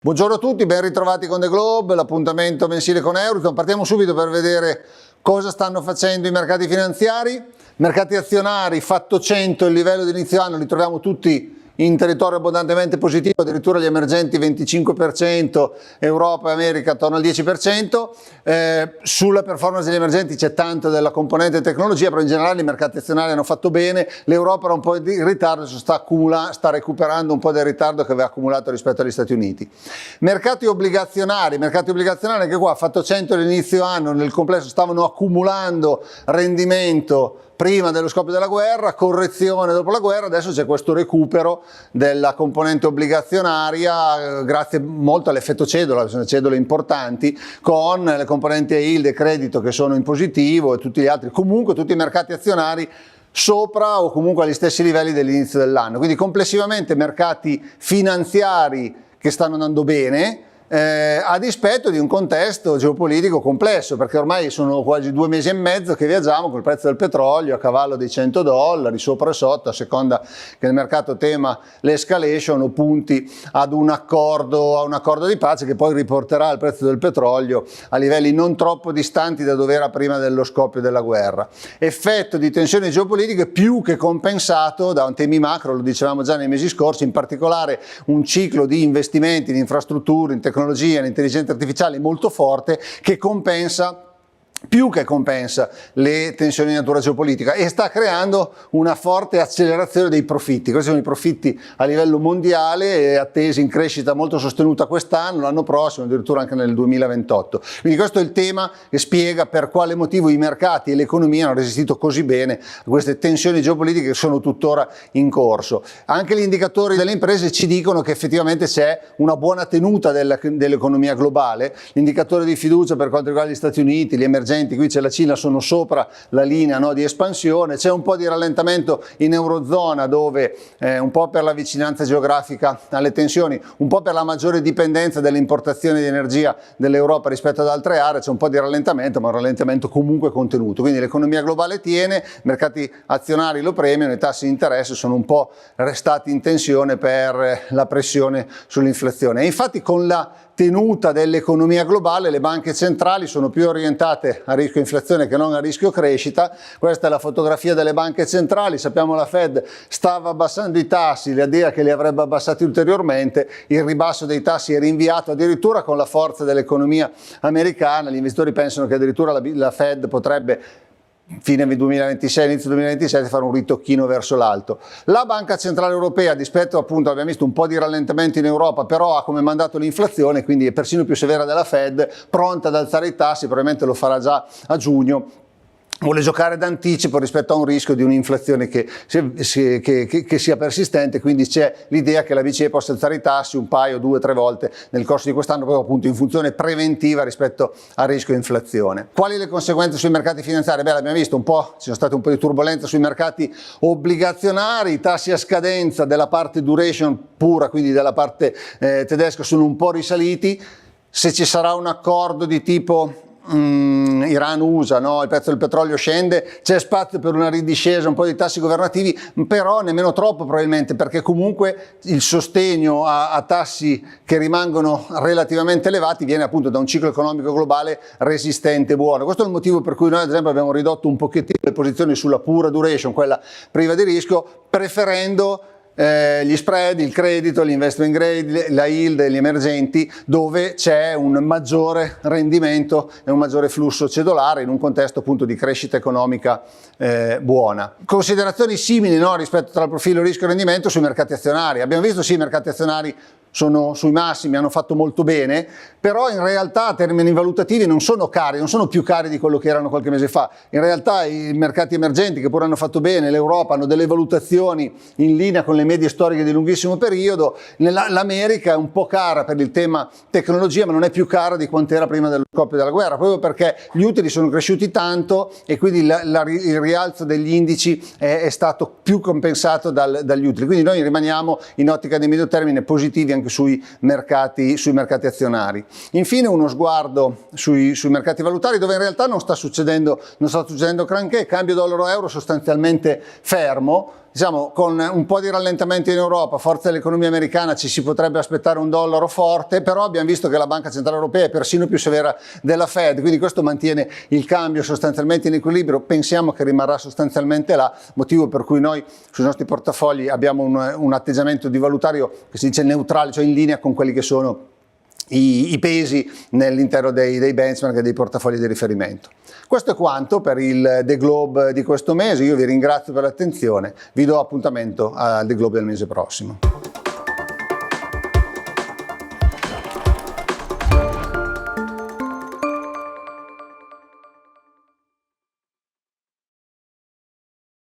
Buongiorno a tutti, ben ritrovati con The Globe, l'appuntamento mensile con Eurozone. Partiamo subito per vedere cosa stanno facendo i mercati finanziari. Mercati azionari, fatto 100, il livello di inizio anno li troviamo tutti in territorio abbondantemente positivo, addirittura gli emergenti 25%, Europa e America attorno al 10%. Sulla performance degli emergenti c'è tanto della componente tecnologia, però in generale i mercati azionari hanno fatto bene. L'Europa era un po' in ritardo, sta recuperando un po' del ritardo che aveva accumulato rispetto agli Stati Uniti. Mercati obbligazionari anche qua fatto 100 all'inizio anno, nel complesso stavano accumulando rendimento prima dello scoppio della guerra, correzione dopo la guerra, adesso c'è questo recupero della componente obbligazionaria grazie molto all'effetto cedola, sono cedole importanti, con le componenti yield e credito che sono in positivo e tutti gli altri, comunque tutti i mercati azionari sopra o comunque agli stessi livelli dell'inizio dell'anno. Quindi complessivamente mercati finanziari che stanno andando bene, a dispetto di un contesto geopolitico complesso, perché ormai sono quasi 2 mesi e mezzo che viaggiamo col prezzo del petrolio a cavallo dei $100, sopra e sotto, a seconda che il mercato tema l'escalation o punti ad un accordo di pace che poi riporterà il prezzo del petrolio a livelli non troppo distanti da dove era prima dello scoppio della guerra. Effetto di tensioni geopolitiche più che compensato da temi macro, lo dicevamo già nei mesi scorsi, in particolare un ciclo di investimenti in infrastrutture, in tecnologia, in intelligenza artificiale molto forte che più che compensa le tensioni di natura geopolitica e sta creando una forte accelerazione dei profitti. Questi sono i profitti a livello mondiale attesi in crescita molto sostenuta quest'anno, l'anno prossimo, addirittura anche nel 2028. Quindi questo è il tema che spiega per quale motivo i mercati e l'economia hanno resistito così bene a queste tensioni geopolitiche che sono tuttora in corso. Anche gli indicatori delle imprese ci dicono che effettivamente c'è una buona tenuta dell'economia globale. L'indicatore di fiducia per quanto riguarda gli Stati Uniti, gli emergenti, qui c'è la Cina, sono sopra la linea di espansione, c'è un po' di rallentamento in Eurozona dove un po' per la vicinanza geografica alle tensioni, un po' per la maggiore dipendenza delle importazioni di energia dell'Europa rispetto ad altre aree, c'è un po' di rallentamento, ma un rallentamento comunque contenuto. Quindi l'economia globale tiene, i mercati azionari lo premiano, i tassi di interesse sono un po' restati in tensione per la pressione sull'inflazione. E infatti con la tenuta dell'economia globale le banche centrali sono più orientate a rischio inflazione che non a rischio crescita. Questa è la fotografia delle banche centrali, sappiamo la Fed stava abbassando i tassi, l'idea che li avrebbe abbassati ulteriormente, il ribasso dei tassi è rinviato addirittura con la forza dell'economia americana, gli investitori pensano che addirittura la Fed potrebbe fine 2026, inizio 2027 fare un ritocchino verso l'alto. La Banca Centrale Europea, a dispetto appunto abbiamo visto un po' di rallentamento in Europa, però ha come mandato l'inflazione, quindi è persino più severa della Fed, pronta ad alzare i tassi, probabilmente lo farà già a giugno. Vuole giocare d'anticipo rispetto a un rischio di un'inflazione che sia persistente, quindi c'è l'idea che la BCE possa alzare i tassi un paio, 2 o 3 volte nel corso di quest'anno, proprio appunto in funzione preventiva rispetto al rischio inflazione. Quali le conseguenze sui mercati finanziari? Beh, l'abbiamo visto un po', ci sono state un po' di turbolenza sui mercati obbligazionari, i tassi a scadenza della parte duration pura, quindi della parte tedesca, sono un po' risaliti. Se ci sarà un accordo di tipo Iran-USA, il prezzo del petrolio scende, c'è spazio per una ridiscesa, un po' di tassi governativi, però nemmeno troppo probabilmente, perché comunque il sostegno a tassi che rimangono relativamente elevati viene appunto da un ciclo economico globale resistente e buono. Questo è il motivo per cui noi ad esempio abbiamo ridotto un pochettino le posizioni sulla pura duration, quella priva di rischio, preferendo gli spread, il credito, l'investment grade, la yield e gli emergenti, dove c'è un maggiore rendimento e un maggiore flusso cedolare in un contesto appunto di crescita economica buona. Considerazioni simili rispetto tra il profilo rischio e rendimento sui mercati azionari. Abbiamo visto sì, i mercati azionari sono sui massimi, hanno fatto molto bene, però in realtà a termini valutativi non sono cari, non sono più cari di quello che erano qualche mese fa. In realtà i mercati emergenti, che pure hanno fatto bene, l'Europa, hanno delle valutazioni in linea con le medie storiche di lunghissimo periodo. L'America è un po' cara per il tema tecnologia, ma non è più cara di quanto era prima dello scoppio della guerra, proprio perché gli utili sono cresciuti tanto e quindi il rialzo degli indici è stato più compensato dagli utili. Quindi noi rimaniamo in ottica di medio termine positivi anche sui mercati azionari. Infine uno sguardo sui mercati valutari, dove in realtà non sta succedendo granché, cambio dollaro-euro sostanzialmente fermo, diciamo, con un po' di rallentamento in Europa, forza dell'economia americana, ci si potrebbe aspettare un dollaro forte, però abbiamo visto che la Banca Centrale Europea è persino più severa della Fed, quindi questo mantiene il cambio sostanzialmente in equilibrio, pensiamo che rimarrà sostanzialmente là, motivo per cui noi sui nostri portafogli abbiamo un atteggiamento di valutario che si dice neutrale, cioè in linea con quelli che sono i pesi nell'interno dei benchmark e dei portafogli di riferimento. Questo è quanto per il The Globe di questo mese, io vi ringrazio per l'attenzione, vi do appuntamento al The Globe del mese prossimo.